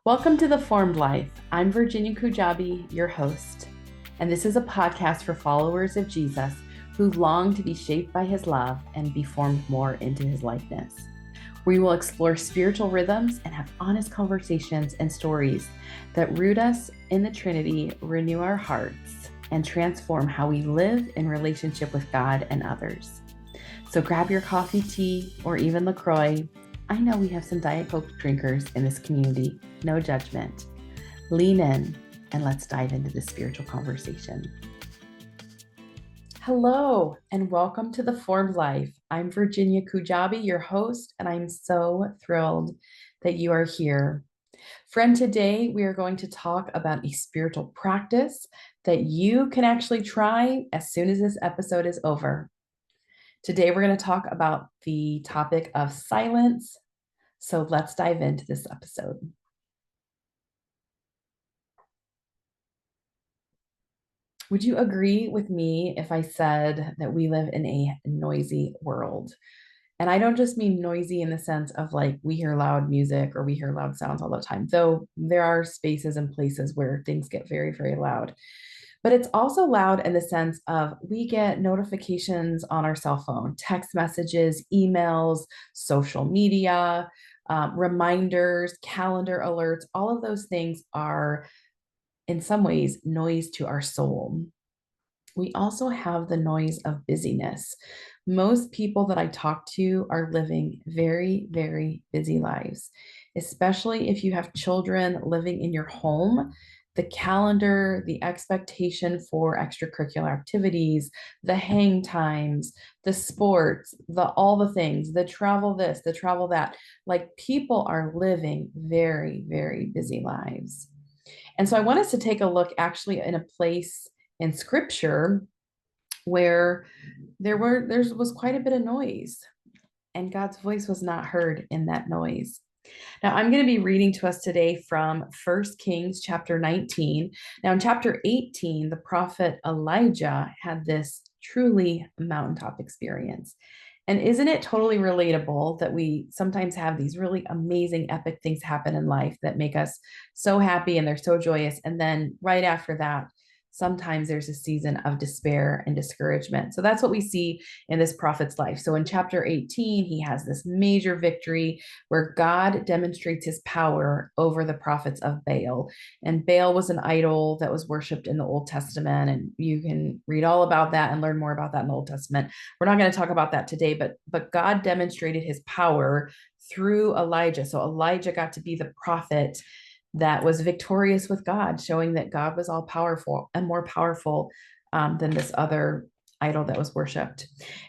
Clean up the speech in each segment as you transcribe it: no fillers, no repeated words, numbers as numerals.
Welcome to The Formed Life. I'm Virginia Kujabi, your host, and this is a podcast for followers of Jesus who long to be shaped by his love and be formed more into his likeness. We will explore spiritual rhythms and have honest conversations and stories that root us in the Trinity, renew our hearts, and transform how we live in relationship with God and others. So grab your coffee, tea, or even LaCroix. I know we have some Diet Coke drinkers in this community. No judgment. Lean in and let's dive into this spiritual conversation. Hello and welcome to The Formed Life. I'm Virginia Kujabi, your host, and I'm so thrilled that you are here. Friend, today we are going to talk about a spiritual practice that you can actually try as soon as this episode is over. Today we're going to talk about the topic of silence. So let's dive into this episode. Would you agree with me if I said that we live in a noisy world? And I don't just mean noisy in the sense of like we hear loud music or we hear loud sounds all the time, though there are spaces and places where things get very, very loud. But it's also loud in the sense of we get notifications on our cell phone, text messages, emails, social media, reminders, calendar alerts. All of those things are, in some ways, noise to our soul. We also have the noise of busyness. Most people that I talk to are living very, very busy lives, especially if you have children living in your home. The calendar, the expectation for extracurricular activities, the hang times, the sports, all the things, the travel this, the travel that. Like people are living very, very busy lives. And so I want us to take a look actually in a place in scripture where there was quite a bit of noise and God's voice was not heard in that noise. Now I'm going to be reading to us today from 1 Kings chapter 19. Now in chapter 18, the prophet Elijah had this truly mountaintop experience. And isn't it totally relatable that we sometimes have these really amazing, epic things happen in life that make us so happy and they're so joyous. And then right after that, sometimes there's a season of despair and discouragement. So that's what we see in this prophet's life. So in chapter 18, he has this major victory where God demonstrates his power over the prophets of Baal. And Baal was an idol that was worshipped in the Old Testament. And you can read all about that and learn more about that in the Old Testament. We're not going to talk about that today, but God demonstrated his power through Elijah. So Elijah got to be the prophet that was victorious with God, showing that God was all powerful and more powerful than this other idol that was worshipped.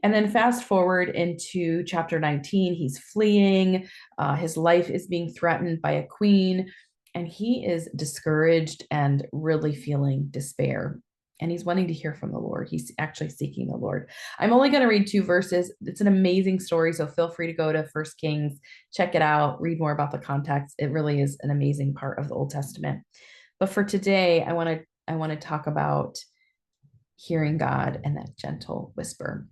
And then fast forward into chapter 19, he's fleeing. His life is being threatened by a queen, and he is discouraged and really feeling despair. And he's wanting to hear from the Lord. He's actually seeking the Lord. I'm only going to read 2 verses. It's an amazing story. So feel free to go to 1 Kings, check it out, read more about the context. It really is an amazing part of the Old Testament. But for today, I want to talk about hearing God and that gentle whisper.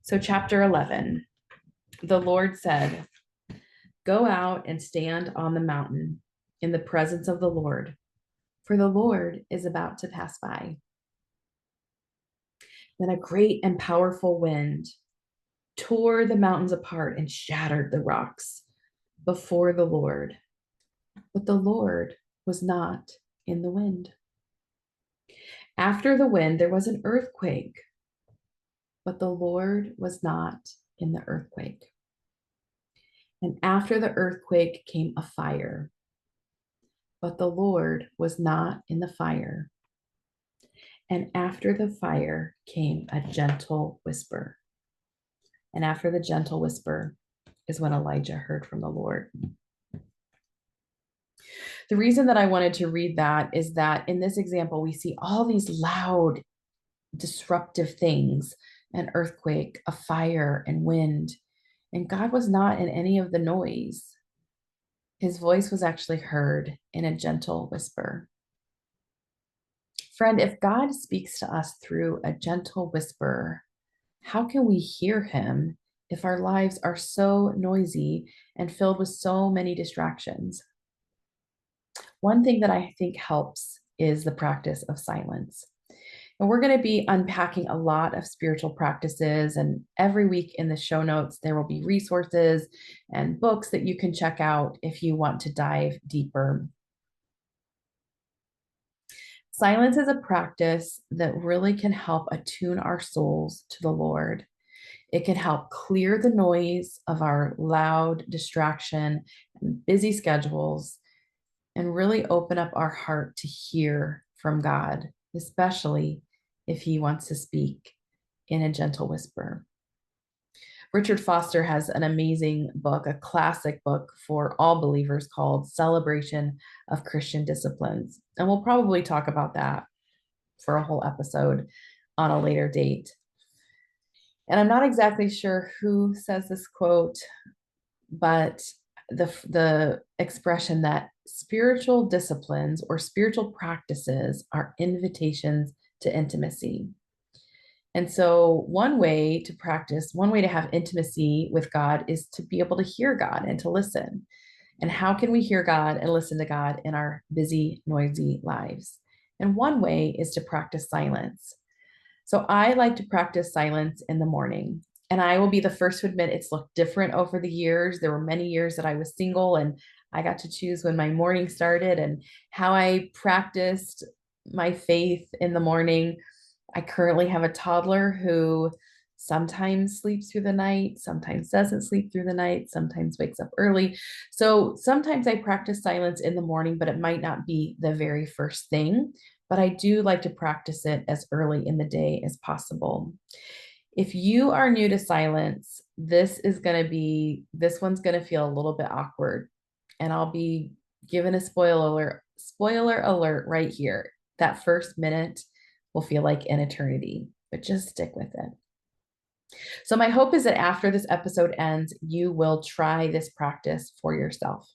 So chapter 11, the Lord said, "Go out and stand on the mountain in the presence of the Lord, for the Lord is about to pass by." Then a great and powerful wind tore the mountains apart and shattered the rocks before the Lord. But the Lord was not in the wind. After the wind, there was an earthquake, but the Lord was not in the earthquake. And after the earthquake came a fire, but the Lord was not in the fire. And after the fire came a gentle whisper. And after the gentle whisper is when Elijah heard from the Lord. The reason that I wanted to read that is that in this example, we see all these loud, disruptive things, an earthquake, a fire, and wind. And God was not in any of the noise. His voice was actually heard in a gentle whisper. Friend, if God speaks to us through a gentle whisper, how can we hear him if our lives are so noisy and filled with so many distractions? One thing that I think helps is the practice of silence. And we're going to be unpacking a lot of spiritual practices. And every week in the show notes, there will be resources and books that you can check out if you want to dive deeper. Silence is a practice that really can help attune our souls to the Lord. It can help clear the noise of our loud distraction and busy schedules and really open up our heart to hear from God, especially if He wants to speak in a gentle whisper. Richard Foster has an amazing book, a classic book for all believers called Celebration of Christian Disciplines. And we'll probably talk about that for a whole episode on a later date. And I'm not exactly sure who says this quote, but the expression that spiritual disciplines or spiritual practices are invitations to intimacy. And so one way to practice, one way to have intimacy with God is to be able to hear God and to listen. And how can we hear God and listen to God in our busy, noisy lives? And one way is to practice silence. So I like to practice silence in the morning. And I will be the first to admit it's looked different over the years. There were many years that I was single and I got to choose when my morning started and how I practiced my faith in the morning. I currently have a toddler who sometimes sleeps through the night, sometimes doesn't sleep through the night, sometimes wakes up early. So sometimes I practice silence in the morning, but it might not be the very first thing. But I do like to practice it as early in the day as possible. If you are new to silence, this one's going to feel a little bit awkward. And I'll be given a spoiler alert right here. That first minute will feel like an eternity, but just stick with it. So my hope is that after this episode ends, you will try this practice for yourself.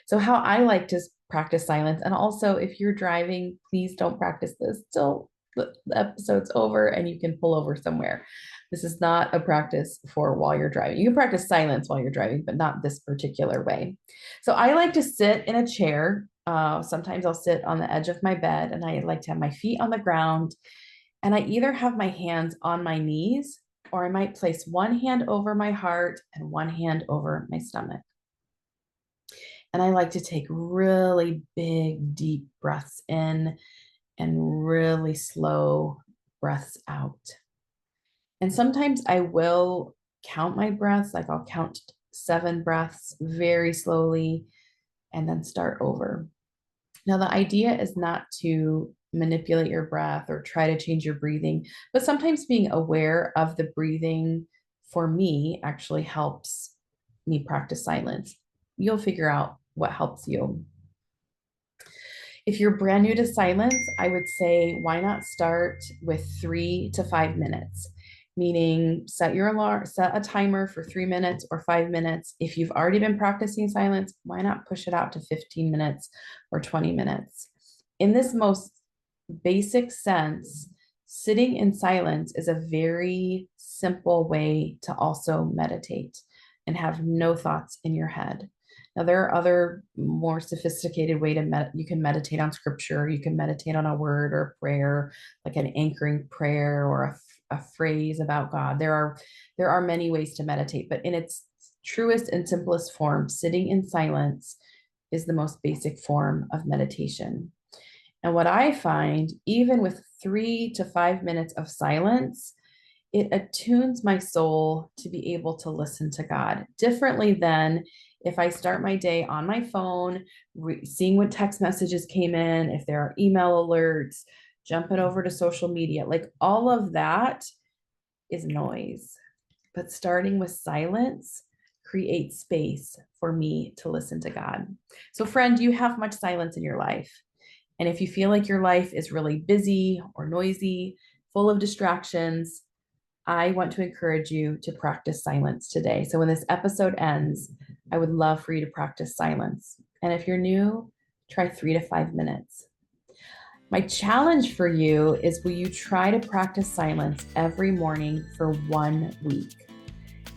So how I like to practice silence, and also if you're driving, please don't practice this till the episode's over and you can pull over somewhere. This is not a practice for while you're driving. You can practice silence while you're driving, but not this particular way. So I like to sit in a chair. Sometimes I'll sit on the edge of my bed and I like to have my feet on the ground. And I either have my hands on my knees or I might place one hand over my heart and one hand over my stomach. And I like to take really big, deep breaths in and really slow breaths out. And sometimes I will count my breaths, like I'll count 7 breaths very slowly and then start over. Now, the idea is not to manipulate your breath or try to change your breathing, but sometimes being aware of the breathing for me actually helps me practice silence. You'll figure out what helps you. If you're brand new to silence, I would say why not start with 3 to 5 minutes, meaning set a timer for 3 minutes or 5 minutes. If you've already been practicing silence, why not push it out to 15 minutes or 20 minutes? In this most basic sense, sitting in silence is a very simple way to also meditate and have no thoughts in your head. Now, there are other more sophisticated way to you can meditate on scripture, you can meditate on a word or a prayer, like an anchoring prayer or a phrase about God. There are many ways to meditate, but in its truest and simplest form, sitting in silence is the most basic form of meditation. And what I find, even with 3 to 5 minutes of silence, it attunes my soul to be able to listen to God differently than if I start my day on my phone, seeing what text messages came in, if there are email alerts, jumping over to social media, like all of that is noise. But starting with silence creates space for me to listen to God. So, friend, do you have much silence in your life? And if you feel like your life is really busy or noisy, full of distractions, I want to encourage you to practice silence today. So when this episode ends, I would love for you to practice silence. And if you're new, try 3 to 5 minutes. My challenge for you is, will you try to practice silence every morning for 1 week?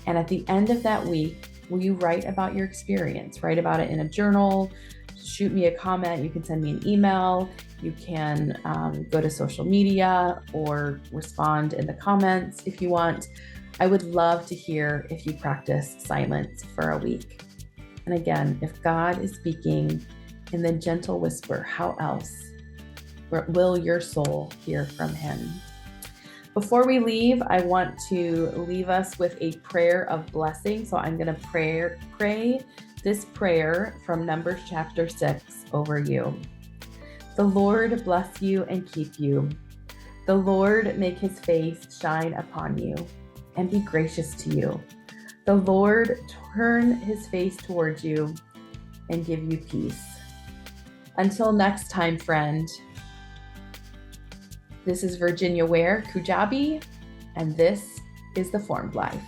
And at the end of that week, will you write about your experience? Write about it in a journal, shoot me a comment. You can send me an email. You can go to social media or respond in the comments if you want. I would love to hear if you practice silence for a week. And again, if God is speaking in the gentle whisper, how else will your soul hear from him? Before we leave, I want to leave us with a prayer of blessing. So I'm going to pray this prayer from Numbers chapter 6 over you. The Lord bless you and keep you. The Lord make his face shine upon you and be gracious to you. The Lord turn his face towards you and give you peace. Until next time, friend. This is Virginia Wear Kujabi, and this is The Formed Life.